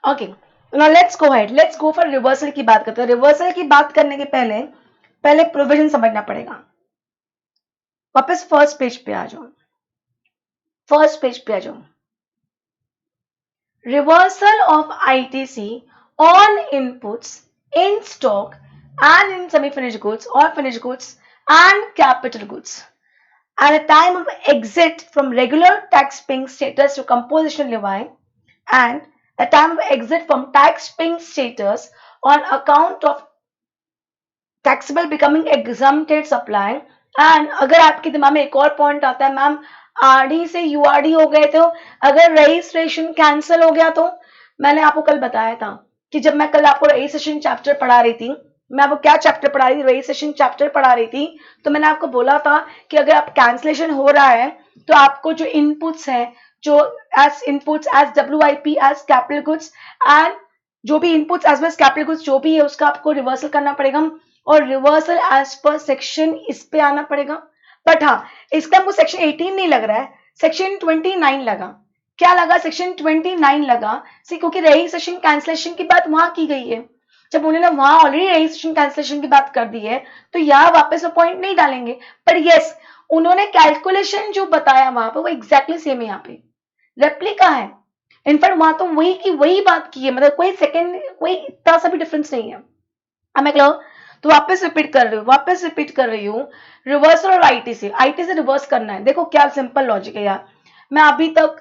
Okay, now let's go head, let's go for reversal की बात करते हैं। रिवर्सल की बात करने के पहले पहले प्रोविजन समझना पड़ेगा। वापस फर्स्ट पेज पे आ जाओ, फर्स्ट पेज पे आ जाओ। Reversal of ITC on inputs in stock and in semi-finished goods or finished goods and capital goods at the time of exit from regular tax-paying status to composition levy and the time of exit from tax-paying status on account of taxable becoming exempted supply। And अगर आपके दिमाग में एक और point आता है, ma'am RD से यूआरडी हो गए थे, अगर रजिस्ट्रेशन कैंसिल हो गया तो मैंने आपको कल बताया था कि जब मैं कल आपको रजिस्ट्रेशन चैप्टर पढ़ा रही थी, मैं आपको क्या चैप्टर पढ़ा रही थी, रजिस्ट्रेशन चैप्टर पढ़ा रही थी, तो मैंने आपको बोला था कि अगर आप कैंसिलेशन हो रहा है तो आपको जो इनपुट्स है, जो as inputs as WIP as capital goods and जो भी inputs as well as capital goods जो भी है उसका आपको रिवर्सल करना पड़ेगा और रिवर्सल एज पर सेक्शन इस पे आना पड़ेगा। बट हाँ, इसका हमको सेक्शन 18 नहीं लग रहा है, सेक्शन 29 लगा। क्या लगा? सेक्शन 29 लगा सी, क्योंकि रजिस्ट्रेशन कैंसिलेशन की बात वहां की गई है। जब उन्होंने वहां ऑलरेडी रजिस्ट्रेशन कैंसिलेशन की बात कर दी है तो यहाँ वापस वो पॉइंट नहीं डालेंगे। पर यस, उन्होंने कैलकुलेशन जो बताया वहां पे वो एग्जैक्टली सेम है, यहाँ पे रेप्लिका है। इनफैक्ट वहां तो वही की वही बात की है, मतलब कोई सेकंड कोई इतना सा भी डिफरेंस नहीं है। हमें तो वापस रिपीट कर रही हूँ, रिवर्सल और आईटी से रिवर्स करना है। देखो क्या सिंपल लॉजिक है यार। मैं अभी तक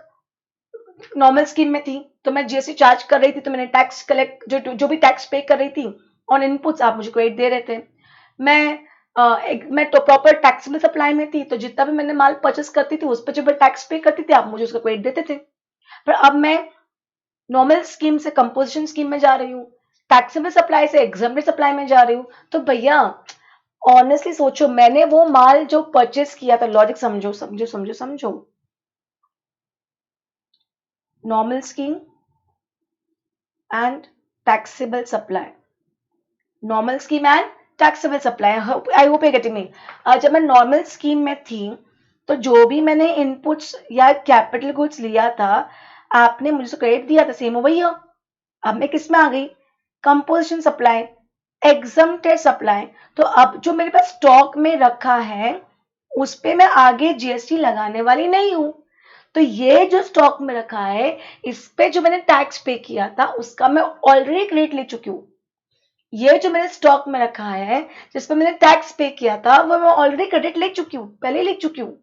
नॉर्मल स्कीम में थी तो मैं जीएसटी चार्ज कर रही थी, तो मैंने टैक्स कलेक्ट जो भी टैक्स पे कर रही थी ऑन इनपुट्स, आप मुझे क्रेडिट दे रहे थे। मैं तो प्रॉपर टैक्सेबल सप्लाई में थी, तो जितना भी मैंने माल परचेस करती थी उस पर जब मैं टैक्स पे करती थी आप मुझे उसका क्रेडिट देते थे। पर अब मैं नॉर्मल स्कीम से कंपोजिशन स्कीम में जा रही हूँ, टैक्सेबल सप्लाई से एग्जम्प्टेड सप्लाई में जा रही हूँ, तो भैया ऑनेस्टली सोचो, मैंने वो माल जो परचेस किया था, लॉजिक समझो समझो समझो समझो। Normal scheme and taxable supply, normal scheme and taxable supply, I hope you getting me. जब मैं नॉर्मल स्कीम में थी तो जो भी मैंने इनपुट्स या कैपिटल गुड्स लिया था आपने मुझे क्रेडिट दिया था, सेम हो वही हो। अब मैं किस में आ गई? Composition supply, exempted supply. तो अब जो मेरे पास स्टॉक में रखा है उस पे मैं आगे जीएसटी लगाने वाली नहीं हूं। तो ये जो स्टॉक में रखा है इस पे जो मैंने टैक्स पे किया था उसका मैं ऑलरेडी क्रेडिट ले चुकी हूँ। ये जो मैंने स्टॉक में रखा है जिस पर मैंने टैक्स पे किया था वो मैं ऑलरेडी क्रेडिट ले चुकी हूँ, पहले ले चुकी हूँ।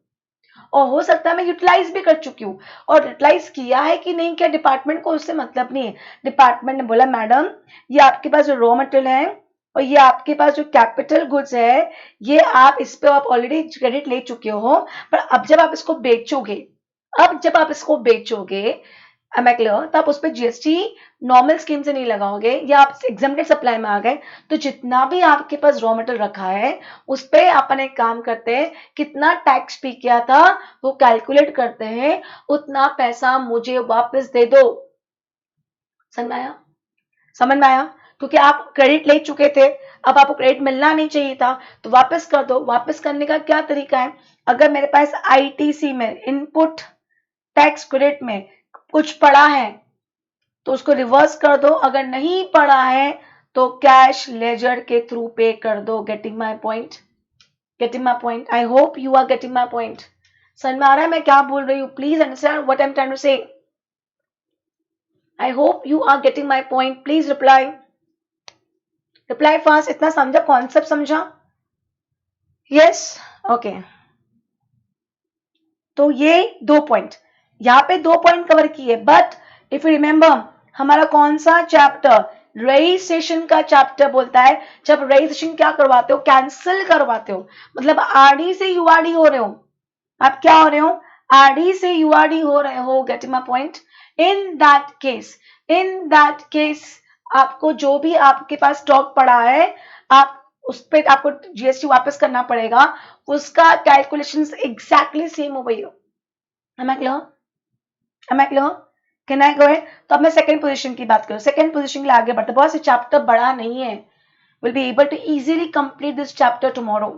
और हो सकता है मैं यूटिलाइज भी कर चुकी हूँ, और यूटिलाइज किया है कि नहीं किया डिपार्टमेंट को उससे मतलब नहीं है। डिपार्टमेंट ने बोला मैडम ये आपके पास जो रॉ मटेरियल है और ये आपके पास जो कैपिटल गुड्स है ये आप इस पे आप ऑलरेडी क्रेडिट ले चुके हो, पर अब जब आप इसको बेचोगे, अब जब आप इसको बेचोगे क्लियर, तो आप उस पर जीएसटी नॉर्मल स्कीम से नहीं लगाओगे या आप एग्जम्प्टेड सप्लाई में आ गए, तो जितना भी आपके पास रॉ मटेरियल रखा है उस पर अपन एक काम करते हैं, कितना टैक्स पे किया था वो कैलकुलेट करते हैं, उतना पैसा मुझे वापस दे दो। समझ में आया? समझ में आया? क्योंकि आप क्रेडिट ले चुके थे, अब आपको क्रेडिट मिलना नहीं चाहिए था तो वापस कर दो। वापस करने का क्या तरीका है? अगर मेरे पास आईटीसी में इनपुट टैक्स क्रेडिट में कुछ पड़ा है तो उसको रिवर्स कर दो, अगर नहीं पड़ा है तो कैश लेजर के थ्रू पे कर दो। Getting my point? Getting my point? I hope you are getting my point. समझ में आ रहा है मैं क्या बोल रही हूँ? Please understand what I am trying to say. I hope you are getting my point. Please reply, reply fast. इतना समझा? कॉन्सेप्ट समझा? Yes, okay. तो ये 2 पॉइंट, यहाँ पे 2 पॉइंट कवर किए। बट इफ यू रिमेंबर हमारा कौन सा चैप्टर? रजिस्ट्रेशन का चैप्टर बोलता है जब रजिस्ट्रेशन क्या करवाते हो? कैंसिल करवाते हो, मतलब आरडी से यूआरडी हो रहे हो। आप क्या हो रहे हो? आरडी से यूआरडी हो रहे हो। Getting my point? In that case आपको जो भी आपके पास स्टॉक पड़ा है आप उस पर आपको जीएसटी वापस करना पड़ेगा, उसका कैलकुलेशन एग्जैक्टली सेम हो गई हो। Am I clear? Am I clear? Can I go ahead? तो अब मैं सेकंड पोजीशन की बात करूं। सेकंड पोजीशन के लिए आगे बढ़ते, बहुत से चैप्टर बड़ा नहीं है, will be able to easily complete this chapter tomorrow.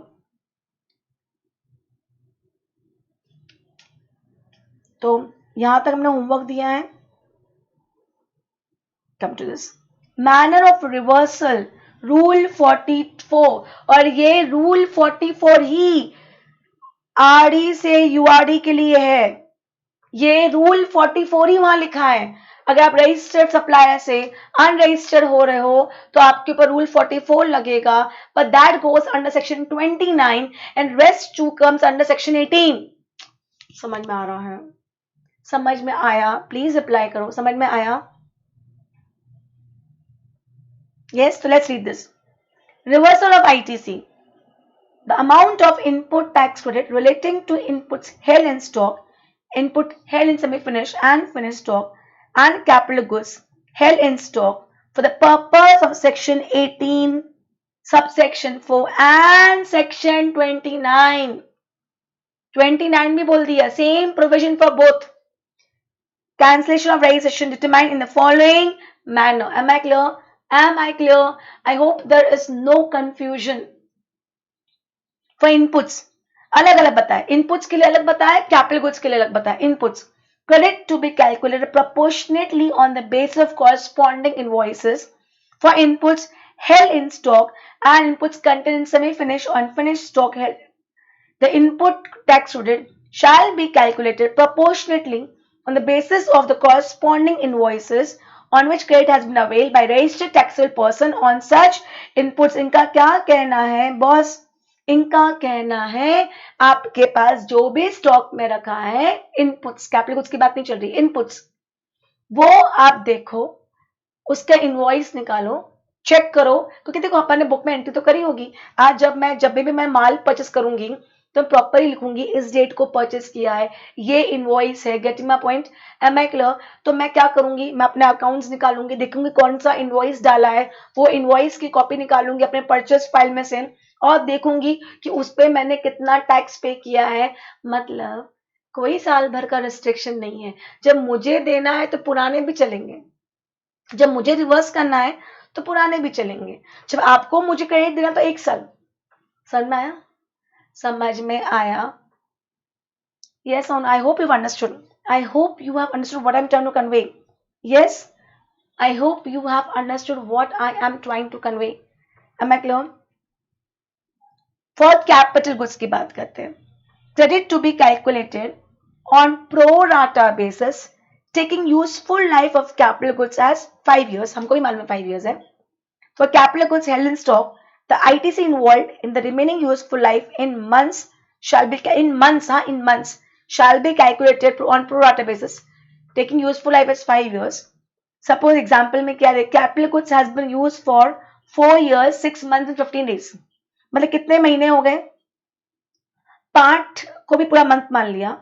तो यहां तक हमने होमवर्क दिया है। come to this manner of reversal rule 44 और ये रूल 44 ही आरडी से यूआरडी के लिए है ये रूल 44 ही वहां लिखा है अगर आप रजिस्टर्ड सप्लायर से अनरजिस्टर्ड हो रहे हो तो आपके ऊपर रूल 44 लगेगा but that goes under section 29 and rest 2 comes under section 18 समझ में आ रहा है समझ में आया प्लीज अप्लाई करो समझ में आया yes so let's read this reversal of ITC the amount of input tax credit relating to inputs held in stock input held in semi-finished and finished stock and capital goods held in stock for the purpose of section 18 subsection 4 and section 29 29 भी बोल दिया same provision for both cancellation of registration determined in the following manner am I clear I hope there is no confusion for inputs अलग अलग बताए inputs के लिए अलग बताए capital goods के लिए अलग बताए inputs credit to be calculated proportionately on the basis of corresponding invoices for inputs held in stock and inputs contained in semi-finished or unfinished stock held. The input tax credit shall be calculated proportionately on the basis of the corresponding invoices on which credit has been availed by registered taxable person on such inputs. इनका क्या कहना है boss इनका कहना है आपके पास जो भी स्टॉक में रखा है इनपुट्स कैपिटल गुड्स की बात नहीं चल रही इनपुट्स वो आप देखो उसका इनवॉइस निकालो चेक करो क्योंकि देखो अपन ने बुक में एंट्री तो करी होगी आज जब भी मैं माल परचेस करूंगी तो प्रॉपरली लिखूंगी इस डेट को परचेस किया है ये इनवॉइस है getting my point am I clear तो मैं क्या करूंगी मैं अपने अकाउंट्स निकालूंगी देखूंगी कौन सा इनवॉइस डाला है वो इनवॉइस की कॉपी निकालूंगी अपने परचेस फाइल में से और देखूंगी कि उस पे मैंने कितना टैक्स पे किया है मतलब कोई साल भर का रिस्ट्रिक्शन नहीं है जब मुझे देना है तो पुराने भी चलेंगे जब मुझे रिवर्स करना है तो पुराने भी चलेंगे जब आपको मुझे क्रेडिट देना तो 1 साल समझ में आया yes I hope you've understood I hope you have understood what I'm trying to convey yes I hope you have understood what I am trying to convey am I clear for capital goods की बात करते हैं credit to be calculated on pro rata basis taking useful life of capital goods as 5 years हमको भी मालूम है 5 years है for capital goods held in stock the ITC involved in the remaining useful life in months shall be calculated on pro rata basis taking useful life as 5 years suppose example में क्या है capital goods has been used for 4 years 6 months and 15 days मतलब कितने महीने हो गए part को भी पूरा मंथ मान लिया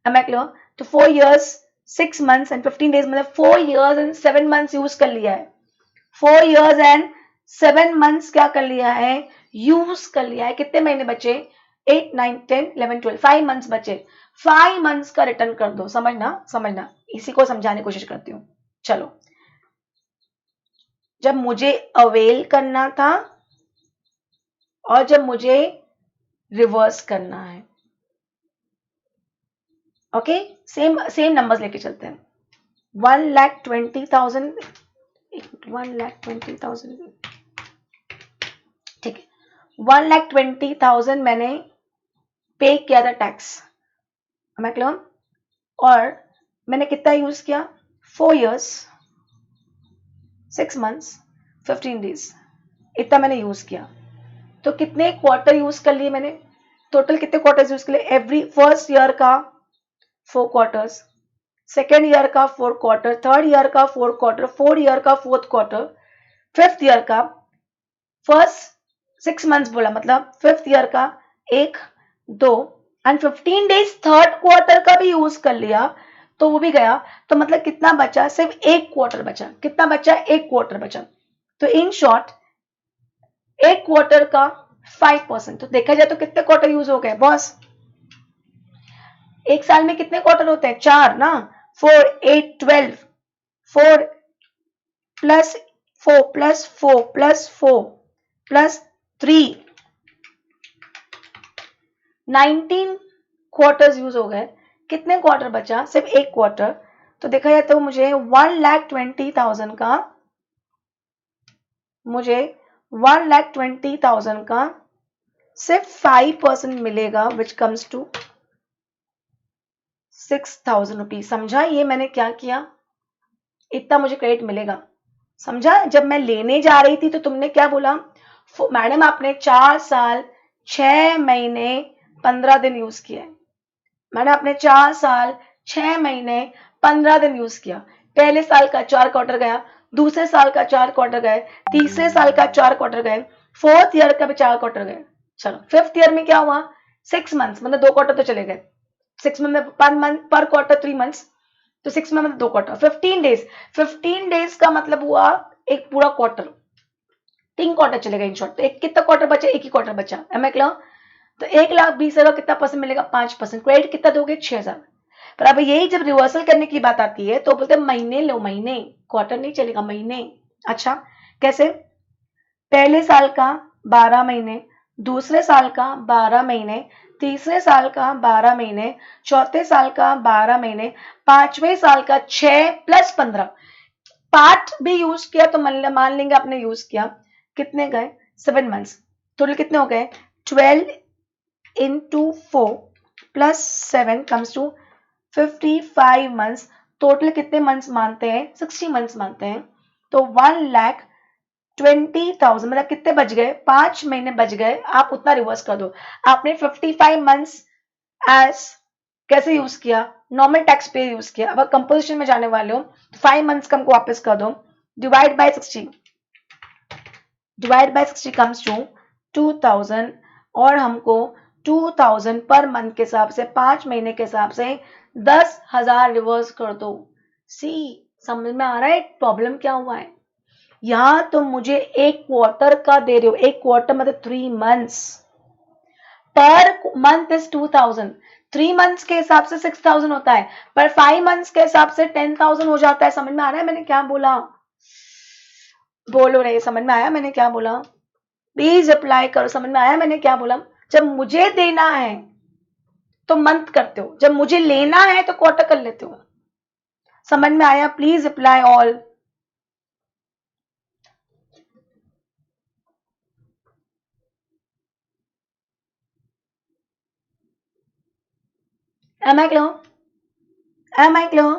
am I clear तो 4 years 6 months and 15 days मतलब 4 years and 7 months यूज कर लिया है 4 years and 7 months क्या कर लिया है यूज कर लिया है कितने महीने बचे 8 9 10 11 12 5 months बचे 5 months का रिटर्न कर दो समझना इसी को समझाने की कोशिश करती हूँ चलो जब मुझे अवेल करना था और जब मुझे रिवर्स करना है ओके सेम नंबर्स लेके चलते हैं 1,20,000 ठीक है 1,20,000 मैंने पे किया था टैक्स मैं क्लियर और मैंने कितना यूज किया 4 years 6 months 15 days इतना मैंने यूज किया तो कितने क्वार्टर यूज कर लिए मैंने टोटल कितने क्वार्टर्स यूज कर लिए एवरी फर्स्ट ईयर का 4 क्वार्टर्स सेकेंड ईयर का 4 क्वार्टर थर्ड ईयर का 4 क्वार्टर फोर्थ ईयर का 4th क्वार्टर फिफ्थ ईयर का फर्स्ट 6 months बोला मतलब फिफ्थ ईयर का 1 2 एंड 15 days थर्ड क्वार्टर का भी यूज कर लिया तो वो भी गया तो मतलब कितना बचा सिर्फ 1 क्वार्टर बचा कितना बचा 1 क्वार्टर बचा तो इन शॉर्ट 1 क्वार्टर का 5% तो देखा जाए तो कितने क्वार्टर यूज हो गए बॉस एक साल में कितने क्वार्टर होते हैं 4 ना 4 8 12 4 plus 4 plus 4 plus 4 plus 3 19 quarters use हो गए कितने क्वार्टर बचा सिर्फ 1 क्वार्टर तो देखा जाए तो मुझे 1,20,000 का मुझे 1,20,000 का सिर्फ 5% मिलेगा, विच कम्स टू 6,000 रुपीज। समझा ये मैंने क्या किया? इतना मुझे क्रेडिट मिलेगा। समझा? जब मैं लेने जा रही थी तो तुमने क्या बोला? मैडम आपने 4 साल 6 महीने 15 दिन यूज किया है। मैंने आपने 4 साल 6 महीने 15 दिन यूज किया। पहले साल का 4 क्वार्टर गया, दूसरे साल का 4 क्वार्टर गए, तीसरे साल का 4 क्वार्टर गए, फोर्थ ईयर का भी 4 क्वार्टर गए। चलो फिफ्थ ईयर में क्या हुआ? 6 मंथ्स, मतलब 2 क्वार्टर तो चले गए। 6 मंथ पर मंथ पर क्वार्टर 3 मंथ्स, तो 6 में मतलब 2 क्वार्टर, 15 डेज। 15 डेज का मतलब हुआ एक पूरा क्वार्टर, 3 क्वार्टर चले गए इन शॉर्ट। तो एक कितना क्वार्टर बचा? एक ही क्वार्टर बचा। Am I clear? तो 1,20,000 कितना परसेंट मिलेगा? 5%। क्रेडिट कितना दोगे? 6,000। पर अब यही जब रिवर्सल करने की बात आती है तो बोलते हैं महीने लो, महीने, क्वार्टर नहीं चलेगा, महीने। अच्छा कैसे? पहले साल का 12 महीने, दूसरे साल का 12 महीने, तीसरे साल का 12 महीने, चौथे साल का 12 महीने, पांचवें साल का 6 प्लस 15। पार्ट भी यूज किया तो मान लेंगे आपने यूज किया, कितने गए? 7 मंथ्स। टोटल कितने हो गए? 12 into 4 plus 7 comes to 55 months। Total कितने मंथ्स मानते हैं? 60 मंथ्स मानते हैं। तो 1,20,000 मतलब कितने बच गए? 5 महीने बच गए। आप उतना रिवर्स कर दो। आपने 55 मंथ्स एज कैसे यूज किया? नॉर्मल टैक्स पे यूज किया। अब कंपोजिशन में जाने वाले हो तो 5 मंथ्स का हमको वापस कर दो, divide by 60, divide by 60 comes to 2,000, और हमको 2,000 पर मंथ के हिसाब से 5 महीने के हिसाब से 10,000 रिवर्स कर दो। सी समझ में आ रहा है प्रॉब्लम क्या हुआ है? यहां तो मुझे एक क्वार्टर का दे रहे हो, एक क्वार्टर मतलब 3 months, per month is 2,000। 3 months के हिसाब से 6,000 होता है, पर 5 मंथ्स के हिसाब से 10,000 हो जाता है। समझ में आ रहा है मैंने क्या बोला? बोलो रे, समझ में आया मैंने क्या बोला? प्लीज अप्लाई करो। समझ में आया मैंने क्या बोला? जब मुझे देना है तो मंथ करते हो, जब मुझे लेना है तो क्वार्टर कर लेते हो। समझ में आया? Please apply all. Am I clear? Am I clear?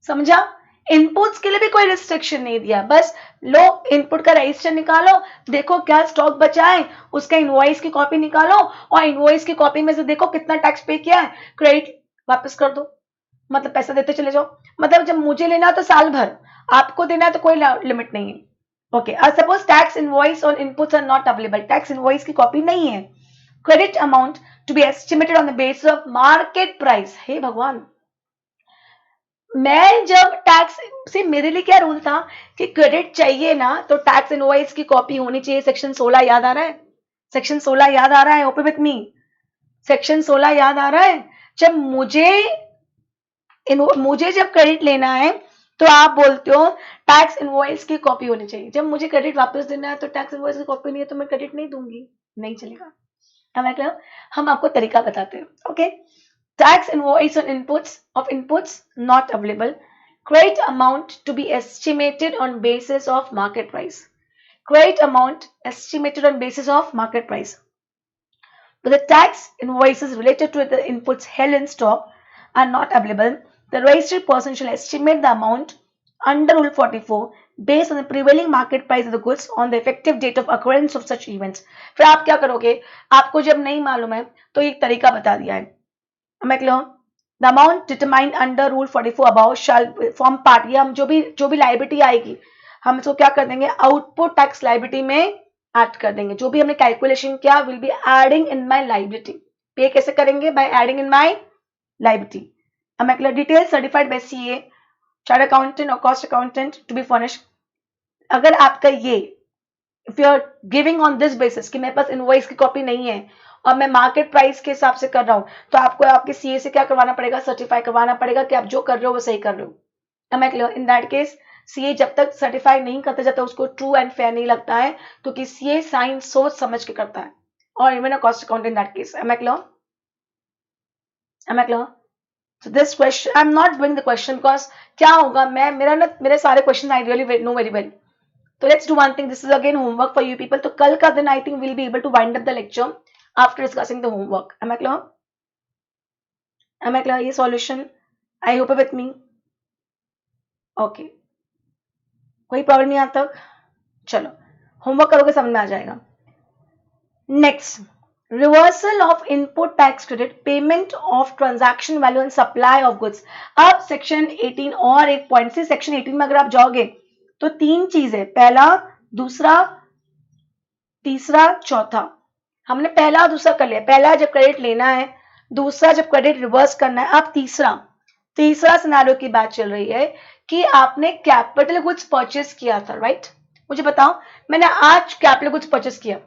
समझा? इनपुट्स के लिए भी कोई रिस्ट्रिक्शन नहीं दिया, बस लो इनपुट का रजिस्टर निकालो, देखो क्या स्टॉक बचा है, उसका इनवॉइस की कॉपी निकालो, और इनवॉइस की कॉपी में से देखो कितना टैक्स पे किया है, क्रेडिट वापस कर दो, मतलब पैसा देते चले जाओ। मतलब जब मुझे लेना तो साल भर, आपको देना है तो कोई लिमिट नहीं है। ओके, सपोज टैक्स इनवॉइस और inputs are not available, tax invoice की कॉपी नहीं है, credit amount to be estimated on the basis of market price. हे भगवान, मैं जब टैक्स से, मेरे लिए क्या रूल था कि क्रेडिट चाहिए ना तो टैक्स इनवॉइस की कॉपी होनी चाहिए। सेक्शन 16 याद आ रहा है? सेक्शन 16 याद आ रहा है? Open with me. सेक्शन 16 याद आ रहा है? जब मुझे जब क्रेडिट लेना है तो आप बोलते हो टैक्स इनवॉइस की कॉपी होनी चाहिए। जब मुझे क्रेडिट वापस देना है तो टैक्स इनवॉइस की कॉपी नहीं है तो मैं क्रेडिट नहीं दूंगी, नहीं चलेगा। मतलब हम आपको तरीका बताते हैं। Okay, tax invoice on inputs not available, credit amount to be estimated on basis of market price, credit amount estimated on basis of market price, but the tax invoices related to the inputs held in stock are not available. The registered person shall estimate the amount under Rule 44 based on the prevailing market price of the goods on the effective date of occurrence of such events। फिर आप क्या करोगे? आपको जब नहीं मालूम है तो एक तरीका बता दिया है। The amount determined under rule 44 about shall form part, ये हम जो भी लाइबिलिटी आएगी हम इसको क्या कर देंगे? आउटपुट टैक्स लाइबिलिटी में ऐड कर देंगे। जो भी हमने कैलकुलेशन किया will be adding in my liability. Pay कैसे करेंगे? By adding in my liability. Detail certified by CA, chart accountant और cost accountant to be furnished. अगर आपका ये, if you are giving on this basis कि मेरे पास invoice की copy नहीं है और मैं मार्केट प्राइस के हिसाब से कर रहा हूं, तो आपको आपके सीए से क्या करवाना पड़ेगा? सर्टिफाई करवाना पड़ेगा कि आप जो कर रहे हो वो सही कर रहे हो। Am I clear? In that case CA जब तक सर्टिफाई नहीं करते, जब तक उसको ट्रू एंड फेयर नहीं लगता है, क्योंकि सीए साइन सोच समझ के करता है, और even a cost account in that case. Am I clear? Am I clear? So this question, I'm not doing the question because क्या होगा, मैं मेरा ना, मेरे सारे question I really know very well, तो let's do one thing, this is again homework for you people. तो कल का दिन I think will be able to wind up the lecture after discussing the homework. Am I clear? Am I clear? ये solution I hope with me. Okay, कोई problem नहीं आता तक? चलो होमवर्क करोगे समझ में आ जाएगा. Next, reversal of input tax credit, payment of transaction value and supply of goods. अब सेक्शन 18 और एक पॉइंट से सेक्शन 18 में अगर आप जाओगे तो तीन चीजें, पहला, दूसरा, तीसरा, चौथा. हमने पहला दूसरा कर लिया. पहला जब क्रेडिट लेना है, दूसरा जब क्रेडिट रिवर्स करना है, अब तीसरा सिनेरियो की बात चल रही है कि आपने कैपिटल गुड्स परचेस किया था, राइट? मुझे बताओ, मैंने आज कैपिटल गुड्स परचेस किया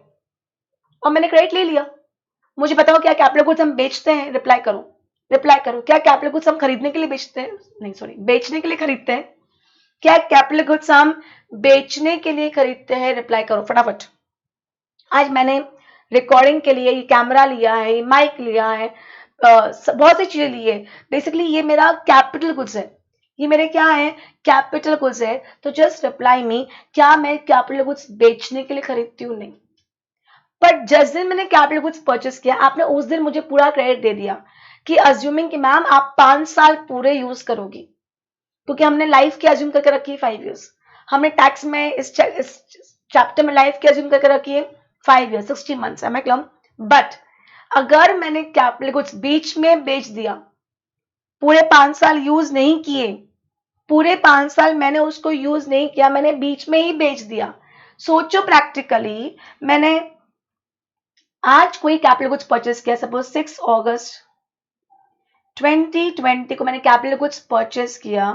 और मैंने क्रेडिट ले लिया. मुझे बताओ क्या कैपिटल गुड्स हम बेचते हैं? रिप्लाई करो. क्या कैपिटल गुड्स हम खरीदने के लिए बेचते हैं? नहीं सॉरी, बेचने के लिए खरीदते हैं. क्या कैपिटल गुड्स हम बेचने के लिए खरीदते हैं? रिप्लाई करो फटाफट. आज मैंने रिकॉर्डिंग के लिए ये कैमरा लिया है, माइक लिया है, बहुत सी चीजें ली है. बेसिकली ये मेरा कैपिटल गुड्स है. ये मेरे क्या है? कैपिटल गुड्स है. तो जस्ट रिप्लाई मी, क्या मैं कैपिटल गुड्स बेचने के लिए खरीदती हूँ? नहीं. बट जिस दिन मैंने कैपिटल गुड्स परचेस किया, आपने उस दिन मुझे पूरा क्रेडिट दे दिया कि अज्यूमिंग कि मैम आप 5 साल पूरे यूज करोगी, क्योंकि हमने लाइफ की अज्यूम करके रखी है 5 इयर्स. हमने टैक्स में इस चैप्टर में लाइफ की अज्यूम करके रखी है 5 इयर्स, 60 मंथ्स. है क्लियर? बट अगर मैंने कैपिटल गुड्स बीच में बेच दिया, पूरे 5 साल यूज नहीं किए, पूरे 5 साल मैंने उसको यूज नहीं किया, मैंने बीच में ही बेच दिया. सोचो प्रैक्टिकली, मैंने आज कोई कैपिटल गुड्स परचेस किया, सपोज 6 अगस्त 2020 को मैंने कैपिटल गुड्स परचेस किया,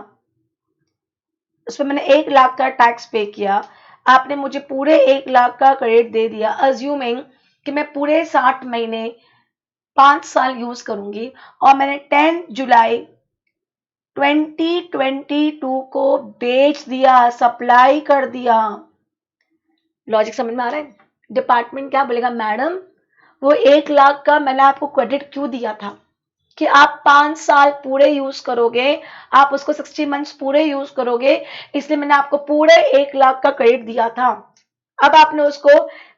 उस पर मैंने 1 लाख का टैक्स पे किया. आपने मुझे पूरे 1 लाख का क्रेडिट दे दिया, अज्यूमिंग कि मैं पूरे 60 महीने 5 साल यूज करूंगी, और मैंने 10 जुलाई 2022 को बेच दिया, सप्लाई कर दिया. लॉजिक समझ में आ रहा है? डिपार्टमेंट क्या बोलेगा? मैडम वो 1 लाख का मैंने आपको क्रेडिट क्यों दिया था कि आप 5 साल पूरे यूज करोगे, आप उसको 60 मंथ्स पूरे यूज करोगे, इसलिए मैंने आपको पूरे 1 लाख का क्रेडिट दिया था. अब आपने उसको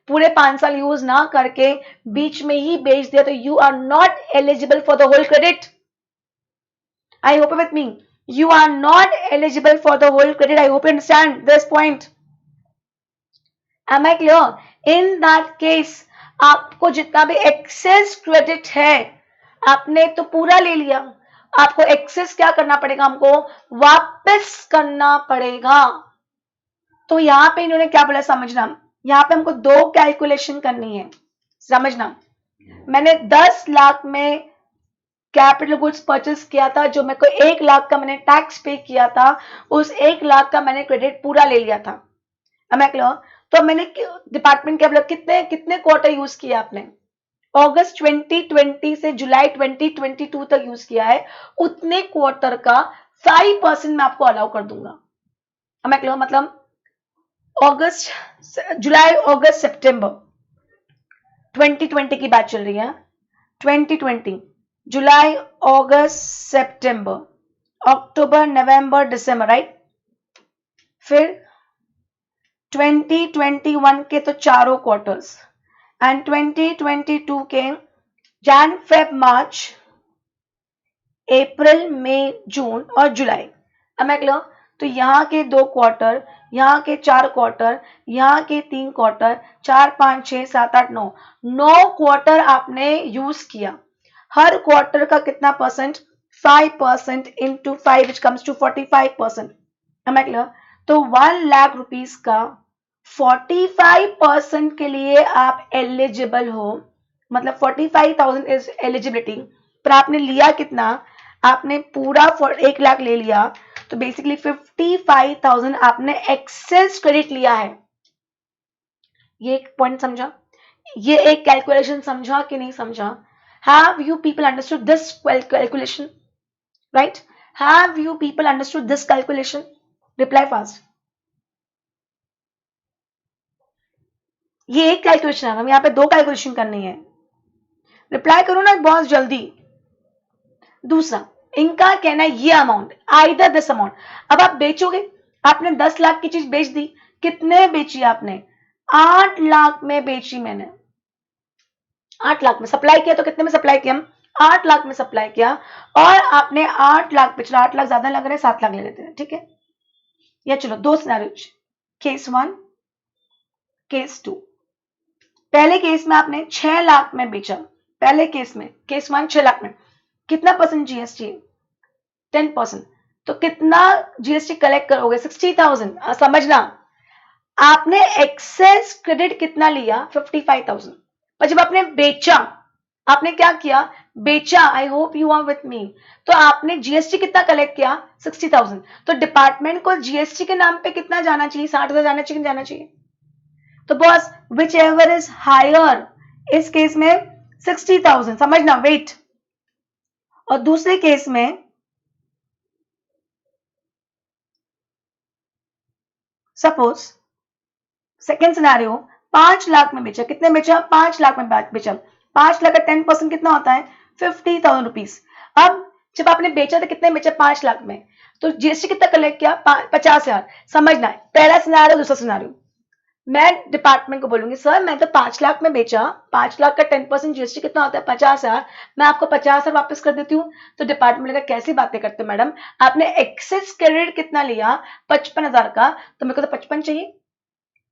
पूरे 5 साल यूज ना करके बीच में ही बेच दिया, तो you are not eligible for the whole credit. I hope with me, you are not eligible for the whole credit. I hope you understand this point. Am I clear? In that case आपको जितना भी access credit है, आपने तो पूरा ले लिया, आपको एक्सेस क्या करना पड़ेगा? हमको वापस करना पड़ेगा. तो यहां पे इन्होंने क्या बोला समझना, यहां पे हमको 2 कैलकुलेशन करनी है. समझना, मैंने 10 लाख में कैपिटल गुड्स परचेस किया था, जो मेरे को 1 लाख का मैंने टैक्स पे किया था, उस 1 लाख का मैंने क्रेडिट पूरा ले लिया था. Am I clear? तो मैंने डिपार्टमेंट क्या बोला, कितने क्वार्टर यूज किया आपने? अगस्त 2020 से जुलाई 2022 तक यूज किया है, उतने क्वार्टर का 5% मैं आपको अलाउ कर दूंगा. Am I clear? मतलब जुलाई, अगस्त, सितंबर 2020 की बात चल रही है. 2020 जुलाई, अगस्त, सितंबर, अक्टूबर, नवंबर, दिसंबर, राइट? फिर 2021 के तो चारों क्वार्टर्स, एंड 2022 के जैन, फेब, मार्च, अप्रैल, मई, जून और जुलाई. Am I clear? तो यहाँ के 2 क्वार्टर, यहाँ के 4 क्वार्टर, यहाँ के 3 क्वार्टर, 4, 5, 6, 7, 8, 9 क्वार्टर आपने यूज किया. हर क्वार्टर का कितना percent? 5% into 5 which comes to 45%. Am I clear? तो 1 लाख रुपीस का 45% के लिए आप एलिजिबल हो, मतलब 45,000 इज एलिजिबिलिटी. पर आपने लिया कितना? आपने पूरा 1 लाख ले लिया, तो बेसिकली 55,000 आपने एक्सेस क्रेडिट लिया है. ये एक पॉइंट समझा? ये एक कैलकुलेशन समझा कि नहीं समझा? Have you people understood this calculation? Right? Have you people understood this calculation? Reply fast. ये एक कैलकुलेशन है, हम यहाँ पे 2 कैलकुलेशन करनी है. रिप्लाई करो ना बहुत जल्दी. दूसरा, इनका कहना है ये अमाउंट, आइदर दिस अमाउंट. अब आप बेचोगे, आपने 10 लाख की चीज बेच दी, कितने बेची आपने? 8 लाख में बेची मैंने, 8 लाख में सप्लाई किया। तो कितने में सप्लाई किया? 8 लाख में सप्लाई किया, और आपने 8 लाख पे, चलो 8 लाख ज्यादा लग रहे हैं, 7 लाख ले लेते हैं, ठीक है। या चलो दो सिनेरियो, केस 1, केस 2। पहले केस में आपने 6 लाख में बेचा, पहले केस में, केस 1 6 लाख में, कितना परसेंट जीएसटी है? 10%। तो कितना जीएसटी कलेक्ट करोगे? 60,000। समझना, आपने एक्सेस क्रेडिट कितना लिया? 55,000। पर जब आपने बेचा, आपने क्या किया? बेचा, I hope you are with me. तो आपने जीएसटी कितना कलेक्ट किया? 60,000। तो डिपार्टमेंट को जीएसटी के नाम पे कितना जाना चाहिए? 60,000 जाना चाहिए, जाना चाहिए। तो boss, whichever is higher, इस केस में 60,000, समझना, वेट। और दूसरे केस में सपोज सेकेंड सिनेरियो, 5 लाख में बेचा। कितने बेचा? 5 लाख में बेचा। 5 लाख का 10% कितना होता है? 50,000 रुपीज। अब जब आपने बेचा तो कितने बेचा? 5 लाख में, तो जीएसटी कितना कलेक्ट किया? 50,000। समझना है, पहला सिनेरियो, दूसरा सिनेरियो। मैं डिपार्टमेंट को बोलूंगी, सर मैं तो 5 लाख में बेचा, 5 लाख का 10% जीएसटी कितना होता है? 50,000। मैं आपको 50,000 वापस कर देती हूँ। तो डिपार्टमेंट का, कैसी बातें करते मैडम, आपने एक्सेस क्रेडिट कितना लिया? 55,000 का, तो मेरे को तो 55 चाहिए।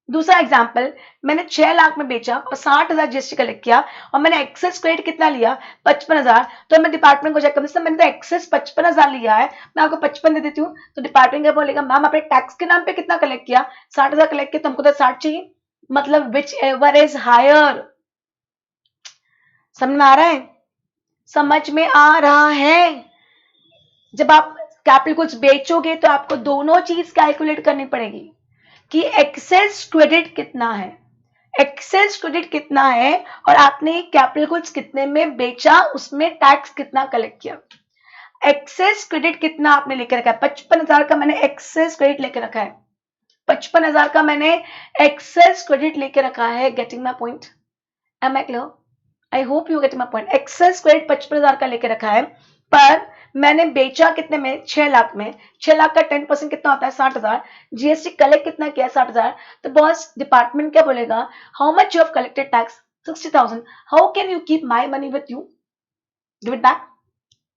दूसरा एग्जाम्पल, मैंने 6 लाख में बेचा और 60,000 जीएसटी कलेक्ट किया, और मैंने एक्सेस क्रेडिट कितना लिया? 55,000। तो मैं डिपार्टमेंट को चेक कर, मैंने तो एक्सेस 55,000 लिया है, मैं आपको 55 दे देती हूँ। तो डिपार्टमेंट क्या बोलेगा? मैम आपने टैक्स के नाम पे कितना कलेक्ट किया? 60,000 कलेक्ट किया, तो हमको तो 60 चाहिए। मतलब विच एवर इज हायर। समझ में आ रहा है? समझ में आ रहा है? जब आप कैपिटल गुड्स बेचोगे तो आपको दोनों चीज कैलकुलेट करनी पड़ेगी कि एक्सेस क्रेडिट कितना है, एक्सेस क्रेडिट कितना है, और आपने कैपिटल गुड्स कितने में बेचा, उसमें टैक्स कितना कलेक्ट किया। एक्सेस क्रेडिट कितना आपने लेके रखा है? 55,000 का मैंने एक्सेस क्रेडिट लेके रखा है, 55,000 का मैंने एक्सेस क्रेडिट लेके रखा है। Getting my point? Am I clear? I hope you getting my point. Excess credit 55,000 का लेके रखा है, पर मैंने बेचा कितने में? 6 लाख में। 6 लाख का 10% कितना होता है? 60,000। जीएसटी कलेक्ट कितना किया? 60,000। तो बॉस, डिपार्टमेंट क्या बोलेगा? How much you have collected tax? 60,000। How can you keep my money with you? Give it back.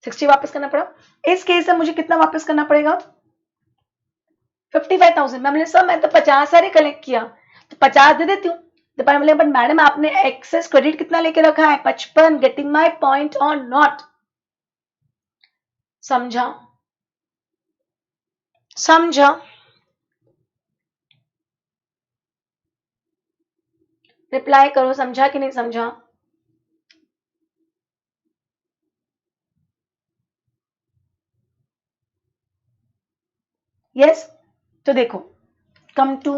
60 वापस करना पड़ा। इस केस में मुझे कितना वापस करना पड़ेगा? 55,000। मैं बोले, सर मैं तो 50,000 ही कलेक्ट किया, तो 50 दे देती हूँ। डिपार्टमेंट बोले, मैडम आपने एक्सेस क्रेडिट कितना लेके रखा है? 55। गेटिंग माई पॉइंट और नॉट? समझा? समझा? रिप्लाई करो, समझा कि नहीं समझा? यस। तो देखो, come to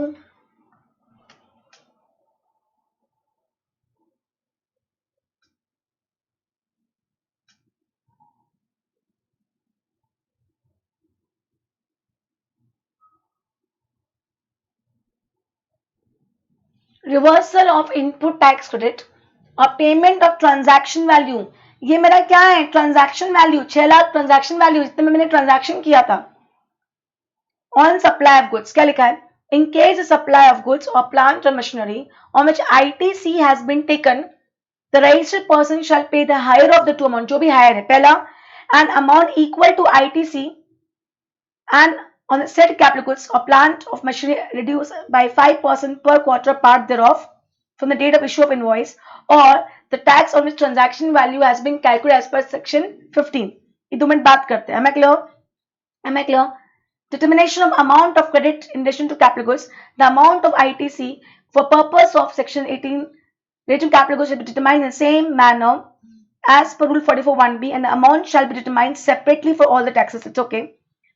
reversal of input tax credit और पेमेंट ऑफ ट्रांजैक्शन वैल्यू। ये मेरा क्या है? Transaction value, 6 lakh transaction value, जितने में मैंने ट्रांजैक्शन किया था। ऑन सप्लाई ऑफ गुड्स क्या लिखा है? In case the supply of goods और प्लांट और machinery on which ITC has been taken, the registered person shall pay the higher of the two amount, जो भी हायर है पहला, an amount equal to ITC and on the said capital goods or plant of machinery reduced by 5% per quarter part thereof from the date of issue of invoice, or the tax on which transaction value has been calculated as per section 15. ये 2 minute बात करते हैं। Am I clear? Am I clear? Determination of amount of credit in relation to capital goods. The amount of ITC for purpose of section 18 relating to capital goods shall be determined in the same manner as per rule 44(1)(b) and the amount shall be determined separately for all the taxes. It's okay.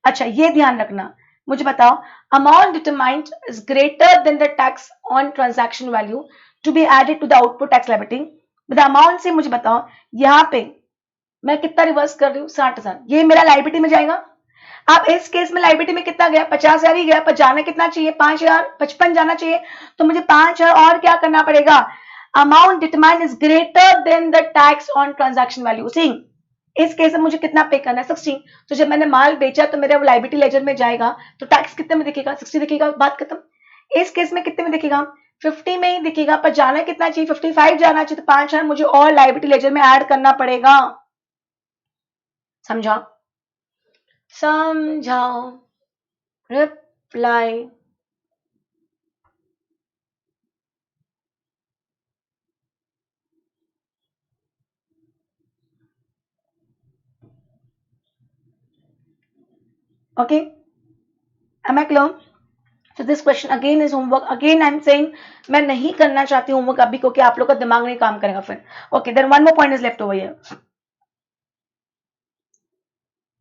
अच्छा, ये ध्यान रखना, मुझे बताओ, amount determined is greater than the tax on transaction value to be added to the output tax liability. With amount से मुझे बताओ, यहाँ पे मैं कितना रिवर्स कर रही हूँ? 60,000। ये मेरा लायबिलिटी में जाएगा। अब इस केस में लायबिलिटी में कितना गया? 50,000 ही गया, पर जाना कितना चाहिए? 5,000, 55 जाना चाहिए। तो मुझे 5,000 और क्या करना पड़ेगा? Amount determined is greater than the tax on transaction value. See, इस केस में मुझे कितना पे करना है? 60। तो जब मैंने माल बेचा तो मेरे लायबिलिटी लेजर में जाएगा, तो टैक्स कितने में दिखेगा? 60 दिखेगा, बात खत्म। इस केस में कितने में दिखेगा, 50 में ही दिखेगा, पर जाना कितना चाहिए, 55 जाना चाहिए, तो 5,000 मुझे और लायबिलिटी लेजर में ऐड करना पड़ेगा। समझा? समझाओ, reply. Okay, am I clear? So this question again is homework. Again I'm saying मैं नहीं करना चाहती होमवर्क अभी, क्योंकि आप लोग का दिमाग नहीं काम करेगा फिर। Okay, then one more point is left over here.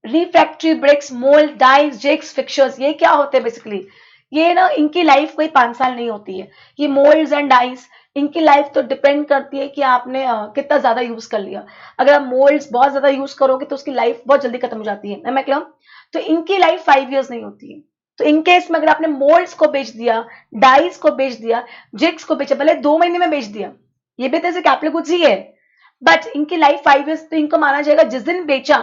Refractory bricks, mould, dies, jigs, fixtures, ये क्या होते हैं बेसिकली? ये ना, इनकी लाइफ कोई 5 साल नहीं होती है। ये मोल्ड्स एंड डाइस, इनकी लाइफ तो डिपेंड करती है कि आपने कितना ज्यादा यूज कर लिया। अगर आप मोल्ड्स बहुत ज्यादा यूज करोगे तो उसकी लाइफ बहुत जल्दी खत्म हो जाती है। मैं क्लियर? तो इनकी लाइफ 5 ईयर्स नहीं होती है। तो इन केस में अगर आपने मोल्ड्स को बेच दिया, डाइस को बेच दिया, जिग्स को बेचा, भले 2 महीने में बेच दिया, ये भी तो ऐसे कैपिटल गुड्स ही है, बट इनकी लाइफ 5 ईयर्स, तो इनको माना जाएगा जिस दिन बेचा,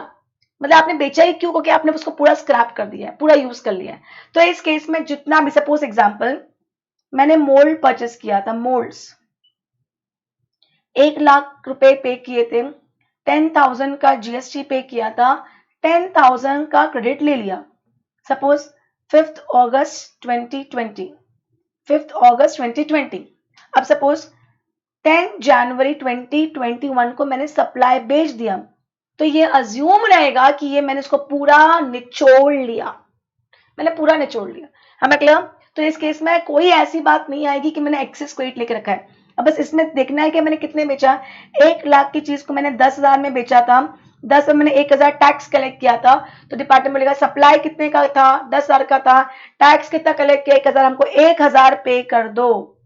मतलब आपने बेचा ही क्यों, क्योंकि आपने उसको पूरा स्क्रैप कर दिया है, पूरा यूज कर लिया है। तो इस केस में जितना भी, सपोज एग्जांपल मैंने मोल्ड परचेस किया था, मोल्ड्स 1,00,000 रुपए पे किए थे, 10,000 का जीएसटी पे किया था, 10,000 का क्रेडिट ले लिया। सपोज 5th अगस्त 2020, 5th अगस्त 2020। अब सपोज 10 जनवरी 2021 को मैंने सप्लाई बेच दिया, तो ये अज्यूम रहेगा कि ये मैंने इसको पूरा निचोड़ लिया, मैंने पूरा निचोड़ लिया। हमें क्लियर? तो इस केस में कोई ऐसी बात नहीं आएगी कि मैंने एक्सेस क्रेडिट लेके रखा है। अब बस इसमें देखना है कि मैंने कितने बेचा। 1,00,000 की चीज को मैंने 10,000 में बेचा था, 10 में मैंने 1,000 टैक्स कलेक्ट किया था, तो डिपार्टमेंट बोलेगा सप्लाई कितने का था, 10,000 का था, टैक्स कितना कलेक्ट किया, 1,000, हमको 1,000 पे कर दो।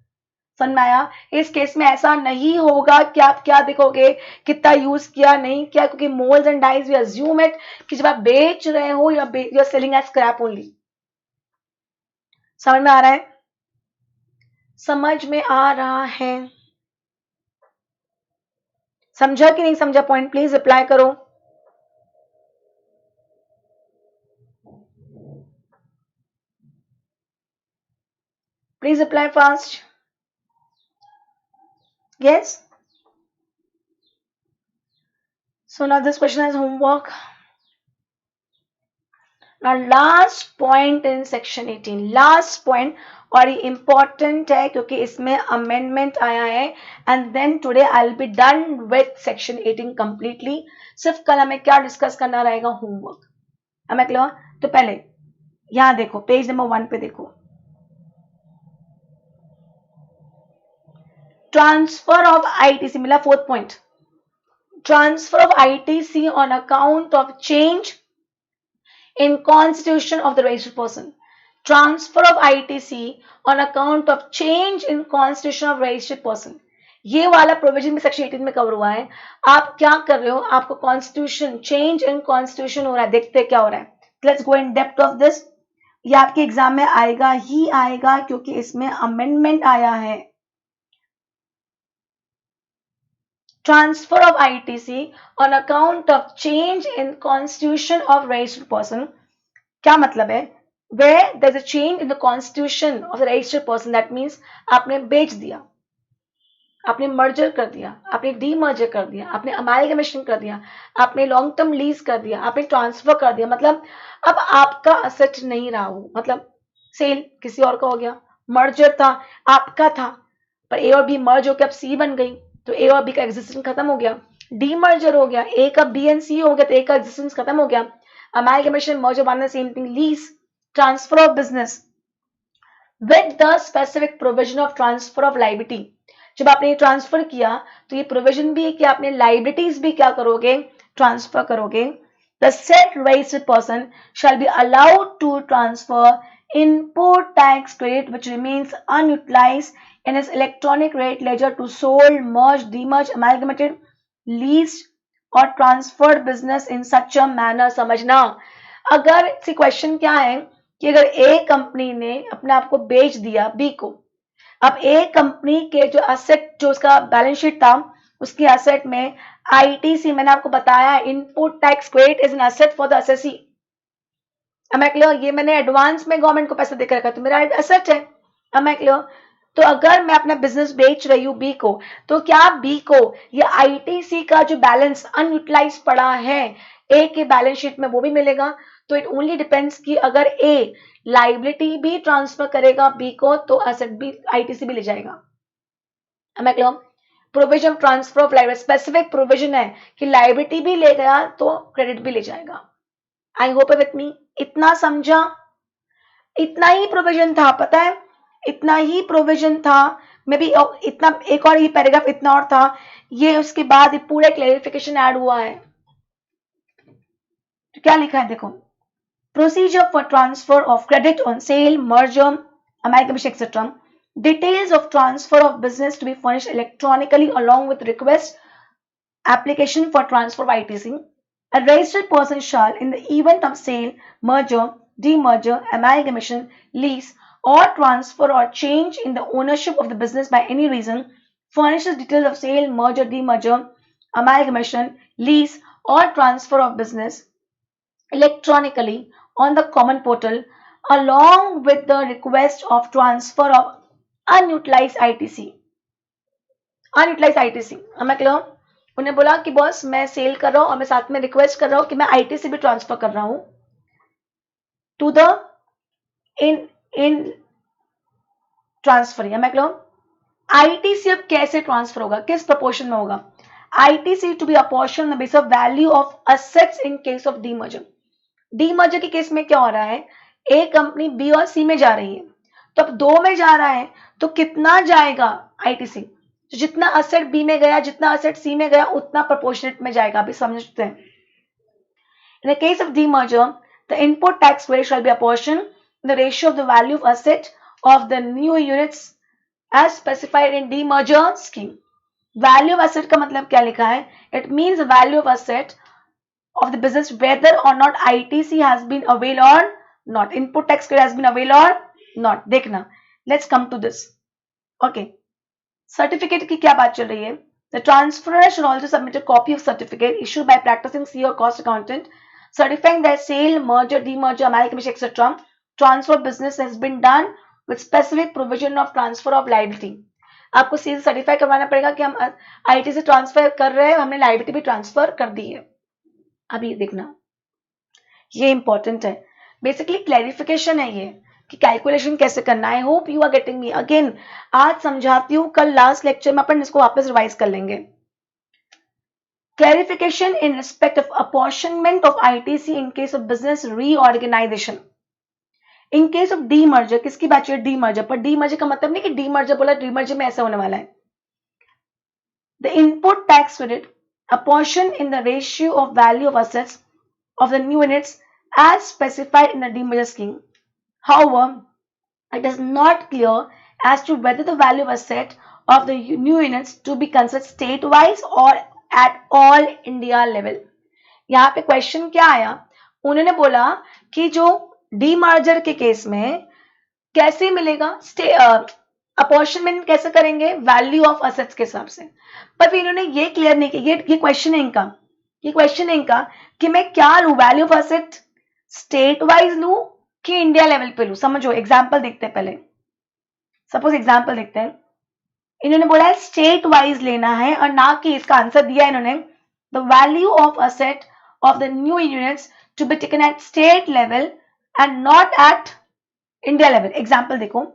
समझ में आया? इस केस में ऐसा नहीं होगा कि आप क्या देखोगे कितना यूज किया नहीं किया, क्योंकि moulds and dies we assume it कि जब आप बेच रहे हो या you are selling as scrap only. समझ में आ रहा है? समझ में आ रहा है? समझा कि नहीं समझा पॉइंट? प्लीज रिप्लाई करो। Please reply fast. Yes? So now this question is homework. Now last point in section 18, last point, और ये important है क्योंकि इसमें amendment आया है, and then today I'll be done with section 18 completely. सिर्फ कल हमें क्या डिस्कस करना रहेगा, होमवर्क। हमें क्लियर? तो पहले यहाँ देखो, पेज नंबर 1 पे देखो, ट्रांसफर ऑफ आईटीसी मिला, 4th point, transfer of ITC on account of change in constitution of the registered person. Transfer of ITC on account of change in constitution of registered person. ये वाला provision भी section 18 में cover हुआ है। आप क्या कर रहे हो, आपको कॉन्स्टिट्यूशन, चेंज इन कॉन्स्टिट्यूशन हो रहा है, देखते क्या हो रहा है। Let's go in depth of this. ये आपके एग्जाम में आएगा ही आएगा क्योंकि इसमें अमेंडमेंट आया है। Transfer of ITC on account of change in constitution of registered person, क्या मतलब है? Where there's a change in the constitution of the registered person, that means आपने बेच दिया, आपने मर्जर कर दिया, आपने डीमर्जर कर दिया, आपने अमालगमेशन कर दिया, आपने लॉन्ग टर्म लीज कर दिया, आपने ट्रांसफर कर दिया, मतलब अब आपका असेट नहीं रहा हो, मतलब सेल किसी और का हो गया, मर्जर था आपका था, पर ए और बी मर्ज होकर अब सी बन गई, तो ए और बी का एग्जिस्टेंस खत्म हो गया। डीमर्जर हो गया, ए का बी एंड सी हो गया, तो ए का एग्जिस्टेंस खत्म हो गया। Amalgamation, merger, one and same thing. Lease, transfer of business with the specific provision of transfer of liability. जब आपने ये ट्रांसफर किया तो ये प्रोविजन भी है कि आपने लायबिलिटीज भी क्या करोगे, ट्रांसफर करोगे। The set registered person shall be allowed to transfer input tax credit which remains unutilized in his electronic rate ledger to sold, merged, demerged, amalgamated, leased or transferred business in such a manner। समझना, अगर सी question क्या है कि अगर ए company ने अपने आप को बेच दिया बी को, अब ए कंपनी के जो एसेट, जो उसका बैलेंस शीट था, उसकी एसेट में आईटीसी, मैंने आपको बताया input tax credit is an asset for the assessee. मैं क्लियर? ये मैंने एडवांस में गवर्नमेंट को पैसा देकर रखा, तो मेरा एसेट है। Am I clear? तो अगर मैं अपना बिजनेस बेच रही हूँ बी को, तो क्या बी को ये आईटीसी का जो बैलेंस अनयूटिलाइज पड़ा है ए के बैलेंस शीट में वो भी मिलेगा? तो इट ओनली डिपेंड्स कि अगर ए लाइबिलिटी भी ट्रांसफर करेगा बी को तो एसेट भी आईटीसी भी ले जाएगा। Am I clear? Provision of transfer of liability specific provision है कि लाइबिलिटी भी ले गया तो क्रेडिट भी ले जाएगा। आई होप विथ मी, इतना समझा? इतना ही प्रोविजन था, पता है, इतना ही प्रोविजन था। मे बी इतना एक और ही पैराग्राफ इतना और था, ये उसके बाद ये पूरा क्लैरिफिकेशन ऐड हुआ है। तो क्या लिखा है देखो, procedure for transfer of credit on sale, merger, amalgamation, etc. Details of transfer of business to be furnished electronically along with request application for transfer of ITC. A registered person shall, in the event of sale, merger, demerger, amalgamation, lease, or transfer or change in the ownership of the business by any reason, furnishes details of sale, merger, demerger, amalgamation, lease, or transfer of business electronically on the common portal along with the request of transfer of unutilized ITC. Unutilized ITC, am I clear? उन्हें बोला कि boss मैं cell कर रहा हूं और मैं साथ में रिक्वेस्ट कर रहा हूं कि मैं आईटीसी भी ट्रांसफर कर रहा हूं टू द इन ट्रांसफर। मैं क्लियर? आईटीसी अब कैसे ट्रांसफर होगा, किस प्रोपोर्शन में होगा? ITC to be apportion on the basis of value of assets in case of demerger. Demerger के केस में क्या हो रहा है, ए कंपनी बी और सी में जा रही है, तो अब दो में जा रहा है तो कितना जाएगा आईटीसी? तो जितना असेट बी में गया, जितना असेट सी में गया, उतना प्रोपोर्शनेट में जाएगा। अभी समझते हैं। In the case of demerger the input tax rate shall be apportion the ratio of the value of asset of the new units as specified in demerger scheme. Value of asset का मतलब क्या लिखा है? It means value of asset of the business whether or not ITC has been availed or not, input tax credit has been availed or not। देखना, let's come to this। okay, certificate की क्या बात चल रही है? The transferor should also submit a copy of certificate issued by practicing CEO or cost accountant certifying that sale, merger, demerger, amalgamation, etc. transfer business has been done with specific provision of transfer of liability। आपको सीधे certify करवाना पड़ेगा कि हम IT से transfer कर रहे हैं, हमने लाइबिलिटी भी ट्रांसफर कर दी है। अब ये देखना, ये इंपॉर्टेंट है, बेसिकली क्लैरिफिकेशन है ये कि कैलकुलेशन कैसे करना है। Hope you are getting me. Again आज समझाती हूँ, कल लास्ट लेक्चर में अपन इसको वापस रिवाइज कर लेंगे। Clarification in respect of apportionment of ITC in case of business reorganisation. In case of demerger, किसकी बात है? डीमर्जर। पर डीमर्जर का मतलब नहीं कि डीमर्जर बोला डीमर्जर में ऐसा होने वाला है। The input tax credit apportioned in the ratio of value of assets of the new units as specified in the demerger scheme. However, it is not clear as to whether the value of asset of the new units to be considered state-wise or at all India level। यहाँ पे question क्या आया, उन्होंने बोला कि जो demerger के case में कैसे मिलेगा, अपॉर्शनमेंट कैसे करेंगे? वैल्यू ऑफ असेट्स के हिसाब से। पर फिर इन्होंने ये क्लियर नहीं किया, ये क्वेश्चन है इनका, ये क्वेश्चन है इनका कि मैं क्या लूं, value of asset state wise लूं कि इंडिया लेवल पे लूं। समझो, एग्जांपल देखते हैं पहले। सपोज एग्जांपल देखते हैं, इन्होंने बोला है स्टेट वाइज लेना है और ना कि इसका आंसर दिया इन्होंने the value of asset of the new units to be taken at state level and not at India level. Example देखो,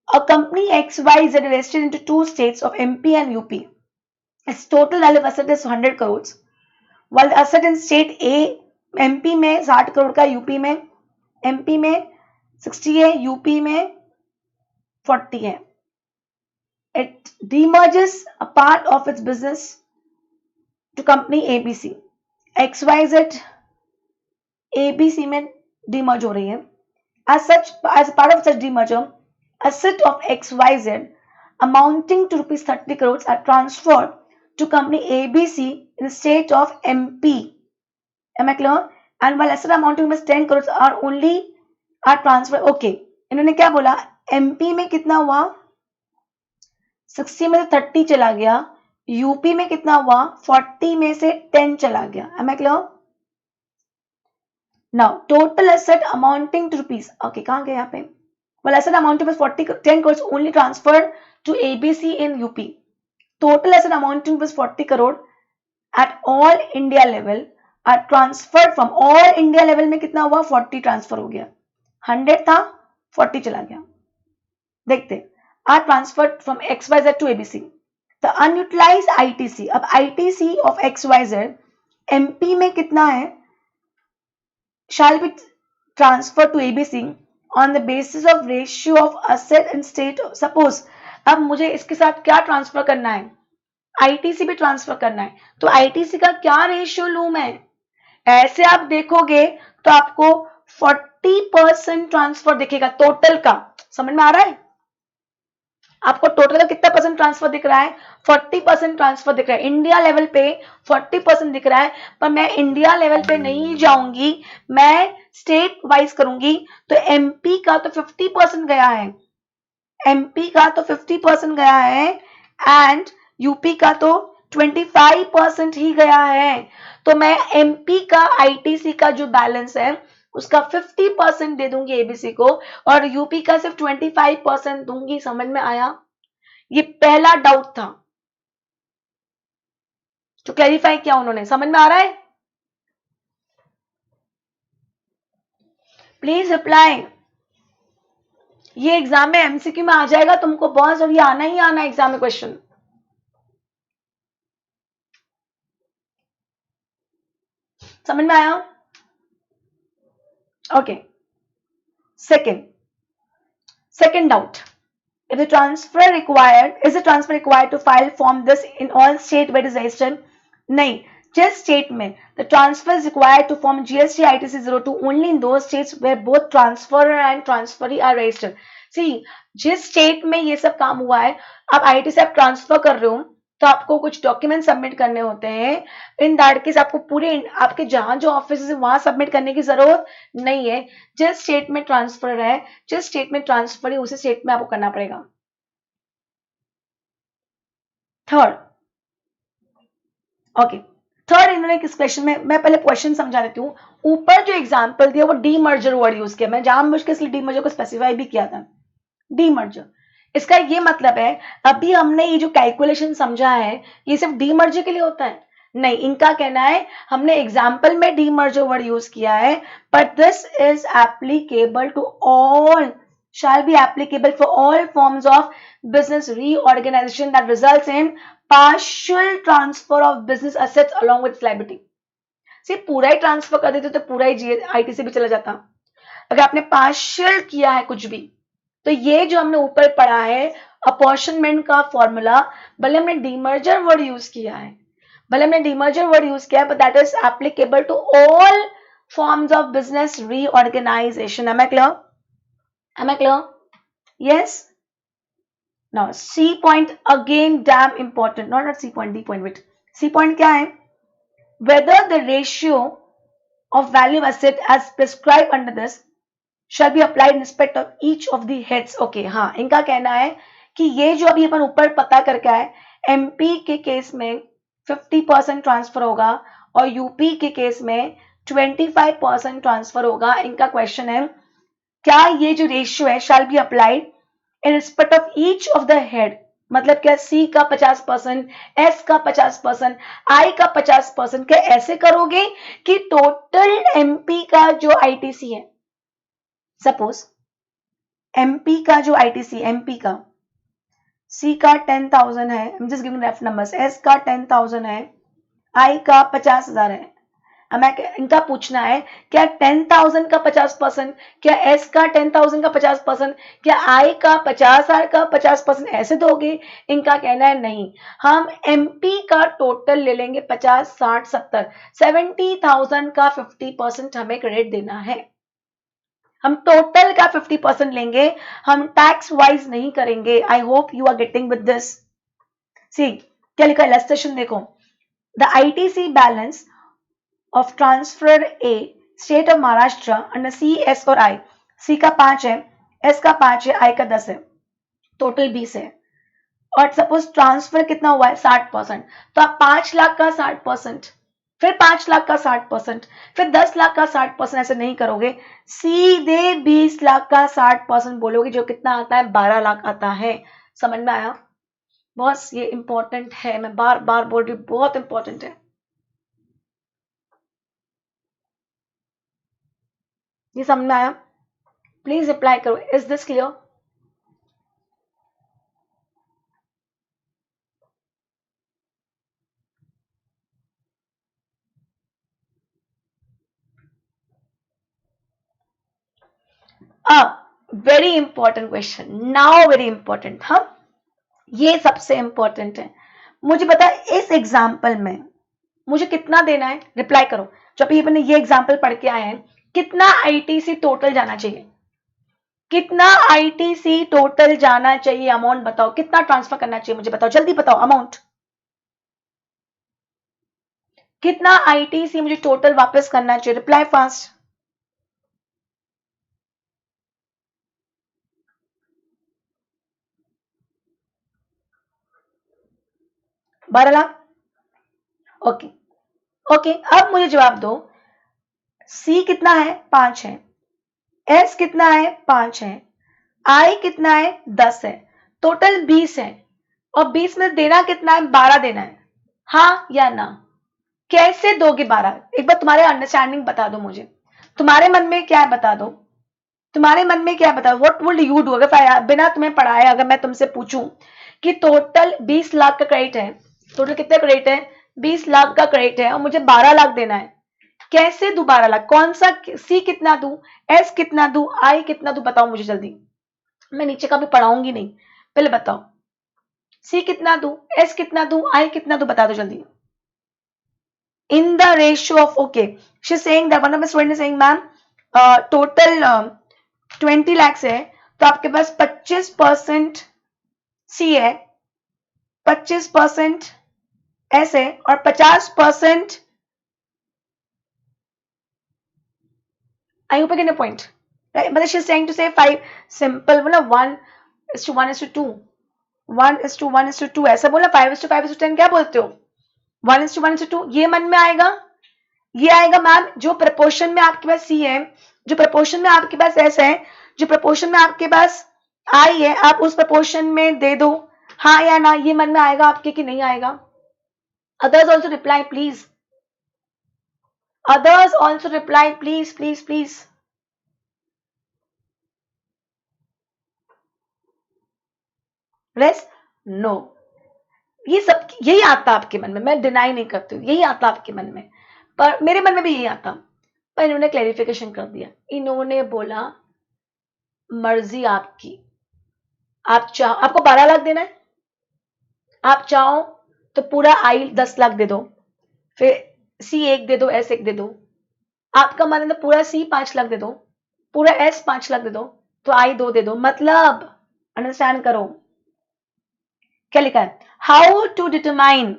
a company XYZ invested into two states of MP and UP. Its total value of asset is 100 crores. While the asset in state A, MP में 60 करोड़ का, UP में MP में 60 है, UP में 40 है। It demerges a part of its business to company ABC. XYZ ABC में demerge हो रही है। As such, as part of such demerger, asset of XYZ amounting to rupees 30 crores are transferred to company ABC in the state of MP. Am I clear? And while asset amounting to 10 crores are transferred. Okay. इन्होंने क्या बोला? MP में कितना हुआ? 60 में से 30 चला गया। यूपी में कितना हुआ? 40 में से 10 चला गया। Am I clear? Now total asset amounting to rupees. Okay, कहाँ गया यहाँ पे? Well, asset amount was 10 crores only transferred to ABC in UP. Total asset amounting was 40 crore at all India level are transferred from all India level में कितना हुआ 40 transfer हो गया 100 था 40 चला गया देखते are transferred from XYZ to ABC the unutilized ITC अब ITC of XYZ MP में कितना है shall be transferred to ABC on the basis of ratio of asset and state suppose अब मुझे इसके साथ क्या ट्रांसफर करना है आईटीसी भी ट्रांसफर करना है तो आईटीसी का क्या रेशियो लूं मैं ऐसे आप देखोगे तो आपको 40% ट्रांसफर दिखेगा टोटल का समझ में आ रहा है आपको टोटल का कितना परसेंट ट्रांसफर दिख रहा है 40% ट्रांसफर दिख रहा है इंडिया लेवल पे 40% दिख रहा है पर मैं इंडिया लेवल पे नहीं जाऊंगी मैं स्टेट वाइज करूंगी तो एमपी का तो 50% गया है एमपी का तो 50% गया है एंड यूपी का तो 25% ही गया है तो मैं एमपी का आईटीसी का जो बैलेंस है उसका 50% दे दूंगी एबीसी को और यूपी का सिर्फ 25% दूंगी समझ में आया ये पहला डाउट था तो क्लैरिफाई किया उन्होंने समझ में आ रहा है प्लीज रिप्लाई ये एग्जाम में एमसीक्यू में आ जाएगा तुमको बहुत जरूरी आना ही आना एग्जाम में क्वेश्चन समझ में आया okay second doubt if the transfer required is the transfer required to file form this in all state where it is registered nahi जिस स्टेट में the transfer is required to form GST ITC 02 only in those states where both transferor and transferee are registered see जिस state में ये सब काम हुआ है आप ITC आप ट्रांसफर कर रहे हो तो आपको कुछ डॉक्यूमेंट सबमिट करने होते हैं इन दैट केस आपको पूरे आपके जहां जो ऑफिस है वहां सबमिट करने की जरूरत नहीं है जिस स्टेट में ट्रांसफर है जिस स्टेट में ट्रांसफर है उसी स्टेट में आपको करना पड़ेगा थर्ड ओके थर्ड इन्होंने किस क्वेश्चन में मैं पहले क्वेश्चन समझा देती हूँ ऊपर जो एग्जाम्पल दिया वो डीमर्जर वर्ड यूज किया मैं जानबूझ के इसलिए डीमर्जर को स्पेसिफाई भी किया था डीमर्जर इसका ये मतलब है अभी हमने ये जो कैलकुलेशन समझा है ये सिर्फ डीमर्जर के लिए होता है नहीं इनका कहना है हमने एग्जाम्पल में डीमर्जर वर्ड यूज किया है but this is applicable to all shall be applicable for all forms of business reorganization that results in partial transfer of business assets along with liability see पूरा ही transfer कर देते तो पूरा ही ITC भी चला जाता अगर आपने पार्शियल किया है कुछ भी तो ये जो हमने ऊपर पढ़ा है अपॉर्शनमेंट का फॉर्मूला भले हमने डीमर्जर वर्ड यूज किया है but that is applicable to all forms of business reorganisation am I clear yes now C point again damn important not C point D point wait C point क्या है whether the ratio of value asset as prescribed under this shall be applied in respect of each of the heads okay हाँ इनका कहना है कि ये जो अभी अपन ऊपर पता करके आए एमपी के केस में 50% ट्रांसफर होगा और यूपी के केस में 25% ट्रांसफर होगा इनका क्वेश्चन है क्या ये जो रेशियो है shall be applied in respect of each of the head मतलब क्या C का 50% S का 50% I का 50% क्या ऐसे करोगे कि टोटल MP का जो ITC है सपोज MP का जो ITC MP का C का 10,000 है I'm just giving rough numbers S का 10,000 है I का 50,000 है इनका पूछना है क्या 10,000 का 50% क्या S का 10,000 का 50% क्या I का 50,000 का 50% ऐसे दोगे इनका कहना है नहीं हम MP का टोटल ले लेंगे 50 60 70 70,000 का 50% हमें क्रेडिट देना है हम टोटल का 50% लेंगे हम टैक्स वाइज नहीं करेंगे I hope you are getting with this see क्या लिखा है इलस्ट्रेशन देखो the ITC balance of transfer A state of Maharashtra under C S और I C का 5 है S का 5 है I का 10 है टोटल 20 है और सपोज ट्रांसफर कितना हुआ है 60% तो आप 5 लाख का 60% फिर 5 लाख का 60%, फिर 10 लाख का 60%, ऐसे नहीं करोगे, सीधे 20 लाख का 60% बोलोगे, जो कितना आता है, 12 लाख आता है। समझ में आया? बस ये इंपॉर्टेंट है, मैं बार बार बोल रही हूँ, बहुत इंपॉर्टेंट है, ये समझ में आया? प्लीज अप्लाई करो। Is this clear? Very important question now, very important. हाँ, ये सबसे इंपॉर्टेंट है। मुझे पता है इस एग्जाम्पल में मुझे कितना देना है, रिप्लाई करो। जब ये मैंने ये एग्जाम्पल पढ़ के आए हैं, कितना आईटीसी टोटल जाना चाहिए, कितना आईटीसी टोटल जाना चाहिए, अमाउंट बताओ, कितना ट्रांसफर करना चाहिए, मुझे बताओ, जल्दी बताओ अमाउंट, कितना आईटीसी मुझे टोटल वापस करना चाहिए, reply fast. 12 lakh. Okay, okay, अब मुझे जवाब दो, सी कितना है, 5 है, एस कितना है, 5 है, आई कितना है, 10 है, टोटल 20 है, और 20 में देना कितना है, 12 देना है, हाँ या ना? कैसे दोगे 12? एक बार तुम्हारे अंडरस्टैंडिंग बता दो मुझे, तुम्हारे मन में क्या है बता दो, तुम्हारे मन में क्या है बताओ, व्हाट वुड यू डू? अगर बिना तुम्हें पढ़ाए अगर मैं तुमसे पूछूं कि टोटल 20 लाख का क्रेडिट है, टोटल कितना क्रेडिट है, 20 लाख का क्रेडिट है, और मुझे 12 लाख देना है, कैसे दू 12 लाख? कौन सा, सी कितना दू, एस कितना दू, आई कितना दू, बताओ मुझे जल्दी। मैं नीचे का भी पढ़ाऊंगी नहीं, पहले बताओ, सी कितना दू, एस कितना दू, आई कितना दू, बता दो जल्दी। In the ratio of, okay, she's saying that one of my student is saying, ma'am, total 20 lakhs है, तो आपके पास 25% सी है, 25% एस है, और 50% आई ऊपर कितने पॉइंट, मतलब she's saying to say 5 simple, मतलब 1:1:2, 1:1:2 ऐसा बोला, 5:5:10 क्या बोलते हो, 1:1:2, ये मन में आएगा, ये आएगा मैम, जो प्रपोर्शन में आपके पास सी है, जो प्रपोर्शन में आपके पास एस है, जो प्रपोर्शन में आपके पास आई है, आप उस प्रपोर्शन में दे दो, हाँ या ना, ये मन में आएगा आपके कि नहीं आएगा? Others also reply please, others also reply please please please. Rest no, ये सब यही आता आपके मन में, मैं डिनाई नहीं करती हूँ, यही आता आपके मन में, पर मेरे मन में भी यही आता, पर इन्होंने क्लैरिफिकेशन कर दिया, इन्होंने बोला मर्जी आपकी, आप चाहो, आपको 12 लाख देना है, आप चाहो तो पूरा आई 10 लाख दे दो, फिर सी 1 दे दो, एस 1 दे दो, आपका मन है तो पूरा सी 5 लाख दे दो, पूरा एस 5 लाख दे दो, तो आई 2 दे दो, मतलब अंडरस्टैंड करो क्या लिखा है। हाउ टू डिटरमाइन,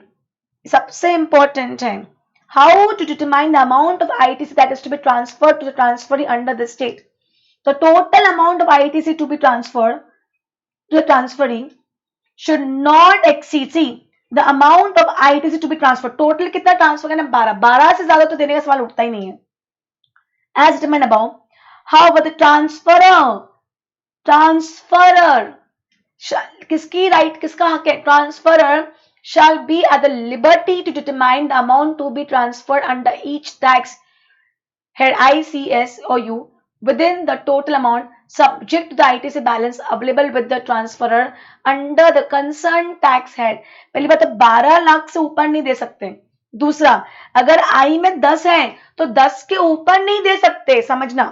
सबसे इंपॉर्टेंट है, how to determine the amount of ITC that is to be transferred to the transferee under the state. तो total amount of ITC to be transferred to the transferee should not exceed, see, the amount of ITC to be transferred, total कितना transfer करना, 12, 12 से ज्यादा तो देने का सवाल उठता ही नहीं है, as determined above। However, the transferer किसकी राइट, किसका हक है, transferor shall be at the liberty to determine the amount to be transferred under each tax head ICS or U within the total amount subject to the ITC balance available with the transferor under the concerned tax head। पहली बात, 12 लाख से ऊपर नहीं दे सकते। दूसरा, अगर आई में 10 है तो 10 के ऊपर नहीं दे सकते, समझना।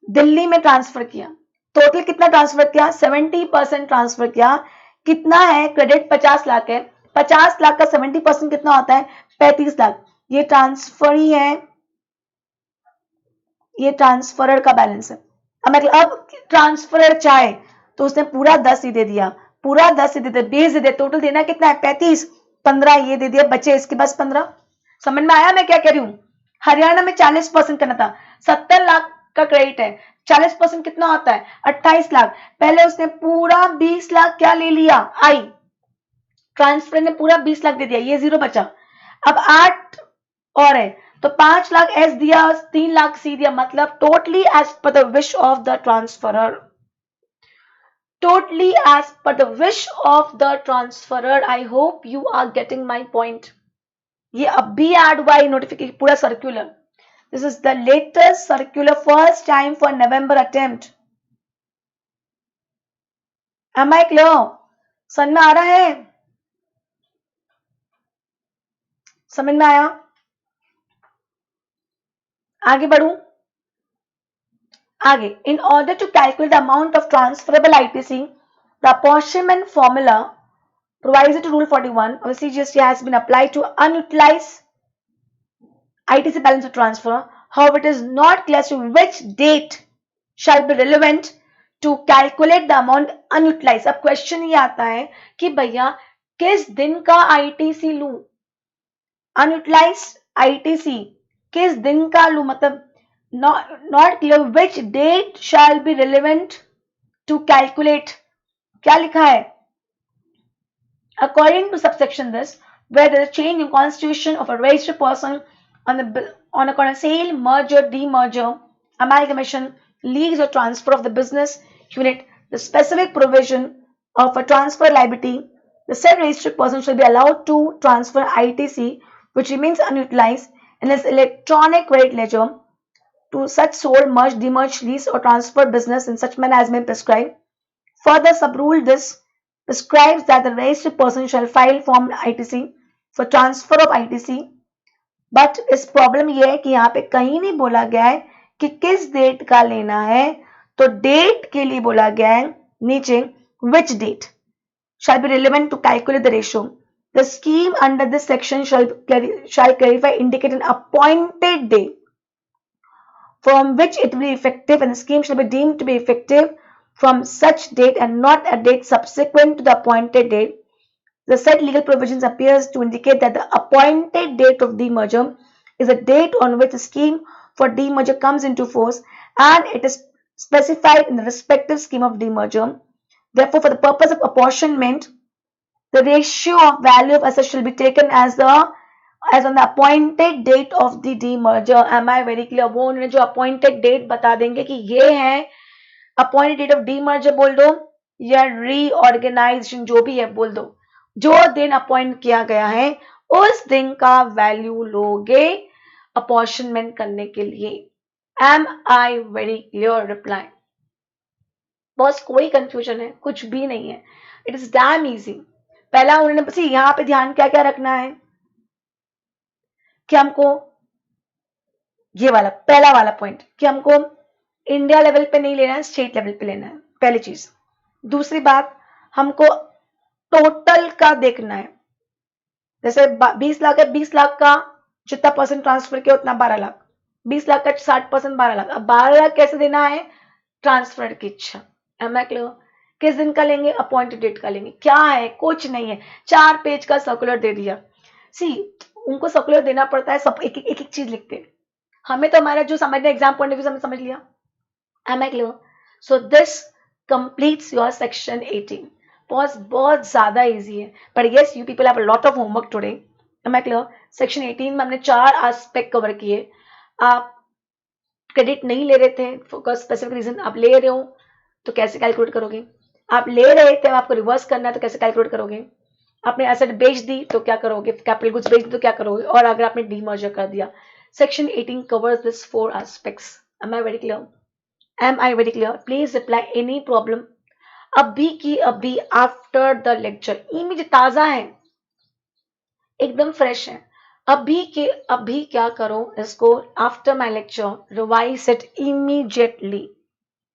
दिल्ली में ट्रांसफर किया, टोटल कितना ट्रांसफर किया, 70% ट्रांसफर किया, कितना है, क्रेडिट 50 लाख है, 50 लाख का 70% कितना होता है, 35 लाख, ये ट्रांसफर ही है, ये ट्रांसफरर का बैलेंस है। अब मतलब अब ट्रांसफरर चाहे तो उसने पूरा 10 ही दे दिया, पूरा 10 ही दे दिया, 20 दे दिया, टोटल देना कितना है, 35, 15 ये दे दिया, बचे इसके पास 15। समझ में आया मैं क्या कह रही हूँ? हरियाणा में 40% करना था, 70 लाख का क्रेडिट है, 40% कितना होता है, 28 लाख। पहले उसने पूरा 20 लाख क्या ले लिया, आई ट्रांसफर ने पूरा 20 लाख दे दिया, ये जीरो बचा। अब 8 और है तो 5 लाख एस दिया, 3 लाख सी दिया, मतलब totally as per the wish of the transferor, totally as per the wish of the transferor. I hope you are getting my point. ये अब भी ऐड हुआ है नोटिफिकेशन पूरा circular. This is the latest circular, first time for November attempt. Am I clear? समझ में आ रहा है? समझ में आया? आगे बढ़ूं? आगे. In order to calculate the amount of transferable ITC, the apportionment formula provides to Rule 41 of the CGST has been applied to unutilized ITC balance of transfer. However, it is not clear as to which date shall be relevant to calculate the amount unutilized. अब question ये आता है कि भैया किस दिन का ITC लूं, unutilized ITC किस दिन का लूं, मतलब not clear which date shall be relevant to calculate. क्या लिखा है? According to subsection this, where there is a change in constitution of a registered person on a sale, merger, demerger, amalgamation, lease or transfer of the business unit, the specific provision of a transfer liability, the said registered person shall be allowed to transfer ITC which remains unutilized in his electronic credit ledger to such sold, merged, demerged, lease or transfer business in such manner as may prescribe. Further, subrule this prescribes that the registered person shall file form ITC for transfer of ITC. But इस problem ये है कि यहाँ पे कहीं नहीं बोला गया है कि किस डेट का लेना है, तो डेट के लिए बोला गया है नीचे which date shall be relevant to calculate the ratio. The scheme under this section shall clarify indicate an appointed day from which it will be effective, and the scheme shall be deemed to be effective from such date and not a date subsequent to the appointed date. The said legal provisions appears to indicate that the appointed date of demerger is a date on which the scheme for demerger comes into force, and it is specified in the respective scheme of demerger. Therefore, for the purpose of apportionment, the ratio of value of assets shall be taken as on the appointed date of the demerger. Am I very clear? वो उन्होंने जो appointed date बता देंगे कि ये है appointed date of demerger बोल दो या reorganization जो भी है बोल दो, जो दिन अपॉइंट किया गया है उस दिन का वैल्यू लोगे अपॉर्शनमेंट करने के लिए. Am I very clear? Reply. बस कोई कंफ्यूजन है? कुछ भी नहीं है. It is damn easy. पहला उन्होंने बस यहाँ पे ध्यान क्या क्या रखना है कि हमको ये वाला पहला वाला पॉइंट कि हमको इंडिया लेवल पे नहीं लेना है, स्टेट लेवल पे लेना है, पहली चीज. दूसरी बात, हमको टोटल का देखना है. जैसे 20 लाख है, 20 लाख का जितना परसेंट ट्रांसफर किया उतना 12 लाख, 20 लाख का 60% 12 लाख. अब 12 लाख कैसे देना है? ट्रांसफर की इच्छा. Am I clear? किस दिन का लेंगे? अपॉइंटेड डेट का लेंगे. क्या है? कुछ नहीं है. 4 पेज का सर्कुलर दे दिया. सी उनको सर्कुलर देना पड़ता है, सब एक एक चीज लिखते हैं. हमें तो हमारा जो समझना एग्जाम पॉइंट ऑफ व्यू से समझ लिया. Am I clear? So this completes your section 18. बहुत ज्यादा इजी है, पर yes you people have a lot of homework today. Am I clear? Section 18 में हमने 4 एस्पेक्ट कवर किए. आप क्रेडिट नहीं ले रहे थे फॉर स्पेसिफिक रीजन, आप ले रहे हो तो कैसे कैलकुलेट करोगे? आप ले रहे थे, आपको रिवर्स करना है तो कैसे कैलकुलेट करोगे? आपने एसेट बेच दी तो क्या करोगे? कैपिटल गुड्स बेच दी तो क्या करोगे? और अगर आपने डीमर्जर कर दिया. Section 18 covers this 4 aspects. Am I very clear? Am I very clear? Please reply any problem. अभी की अभी आफ्टर द लेक्चर, इमीडिएट, ताजा है, एकदम फ्रेश है. अभी के अभी क्या करो इसको, after my lecture revise it immediately.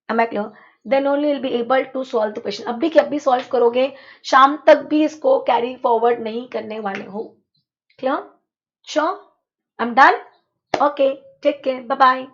Am I clear? Then only will be able to solve the question. अभी के अभी सॉल्व करोगे, शाम तक भी इसको कैरी फॉरवर्ड नहीं करने वाले हो. Clear? Sure? I am done. Okay, take care, bye bye.